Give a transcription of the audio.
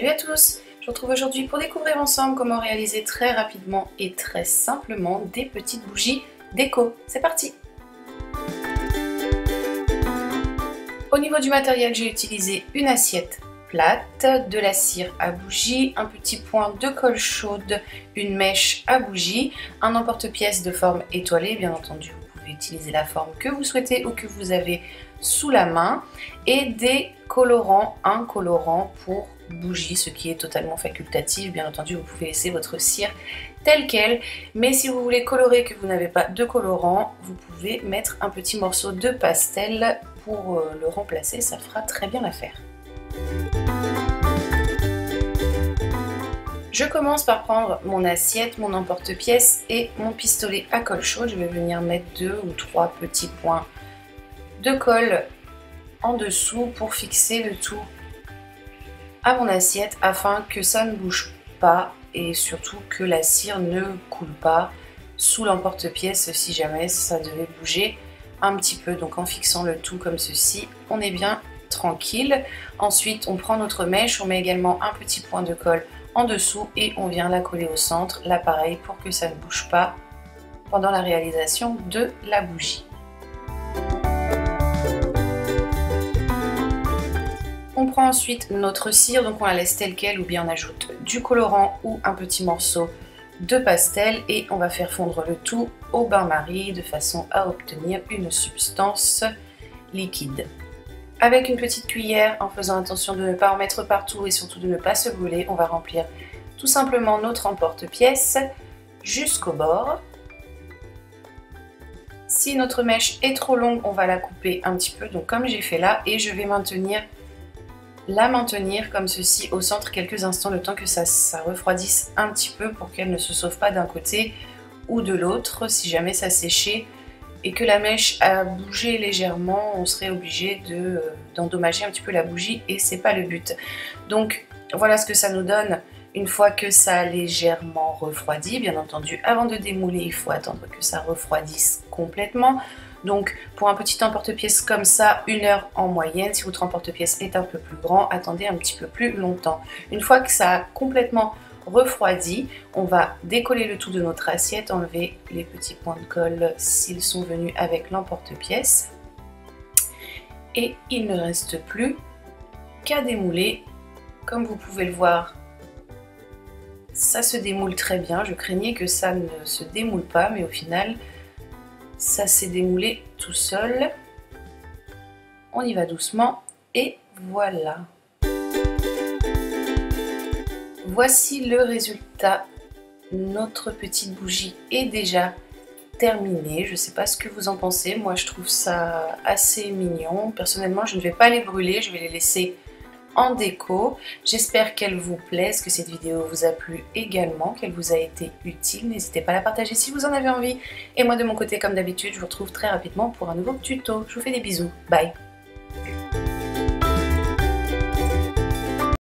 Salut à tous! Je vous retrouve aujourd'hui pour découvrir ensemble comment réaliser très rapidement et très simplement des petites bougies déco. C'est parti! Au niveau du matériel, j'ai utilisé une assiette plate, de la cire à bougie, un petit point de colle chaude, une mèche à bougie, un emporte-pièce de forme étoilée, bien entendu vous pouvez utiliser la forme que vous souhaitez ou que vous avez sous la main, et des colorants, un colorant pour bougie, ce qui est totalement facultatif. Bien entendu vous pouvez laisser votre cire telle qu'elle, mais si vous voulez colorer et que vous n'avez pas de colorant, vous pouvez mettre un petit morceau de pastel pour le remplacer, ça fera très bien l'affaire. Je commence par prendre mon assiette, mon emporte-pièce et mon pistolet à colle chaude. Je vais venir mettre 2 ou 3 petits points de colle en dessous pour fixer le tout à mon assiette afin que ça ne bouge pas et surtout que la cire ne coule pas sous l'emporte-pièce si jamais ça devait bouger un petit peu. Donc en fixant le tout comme ceci, on est bien tranquille. Ensuite on prend notre mèche, on met également un petit point de colle en dessous et on vient la coller au centre, là pareil pour que ça ne bouge pas pendant la réalisation de la bougie. On prend ensuite notre cire, donc on la laisse telle quelle ou bien on ajoute du colorant ou un petit morceau de pastel et on va faire fondre le tout au bain-marie de façon à obtenir une substance liquide. Avec une petite cuillère, en faisant attention de ne pas en mettre partout et surtout de ne pas se brûler, on va remplir tout simplement notre emporte-pièce jusqu'au bord. Si notre mèche est trop longue, on va la couper un petit peu, donc comme j'ai fait là, et je vais la maintenir comme ceci au centre quelques instants, le temps que ça refroidisse un petit peu pour qu'elle ne se sauve pas d'un côté ou de l'autre. Si jamais ça séchait et que la mèche a bougé légèrement, on serait obligé d'endommager un petit peu la bougie et c'est pas le but. Donc voilà ce que ça nous donne une fois que ça a légèrement refroidi. Bien entendu, avant de démouler, il faut attendre que ça refroidisse complètement. Donc pour un petit emporte-pièce comme ça, 1 heure en moyenne. Si votre emporte-pièce est un peu plus grand, attendez un petit peu plus longtemps. Une fois que ça a complètement refroidi, on va décoller le tout de notre assiette, enlever les petits points de colle s'ils sont venus avec l'emporte-pièce. Et il ne reste plus qu'à démouler. Comme vous pouvez le voir, ça se démoule très bien. Je craignais que ça ne se démoule pas, mais au final, ça s'est démoulé tout seul. On y va doucement et voilà. Voici le résultat. Notre petite bougie est déjà terminée. Je ne sais pas ce que vous en pensez. Moi, je trouve ça assez mignon. Personnellement, je ne vais pas les brûler. Je vais les laisser en déco. J'espère qu'elle vous plaise, que cette vidéo vous a plu également, qu'elle vous a été utile. N'hésitez pas à la partager si vous en avez envie. Et moi, de mon côté, comme d'habitude, je vous retrouve très rapidement pour un nouveau tuto. Je vous fais des bisous. Bye!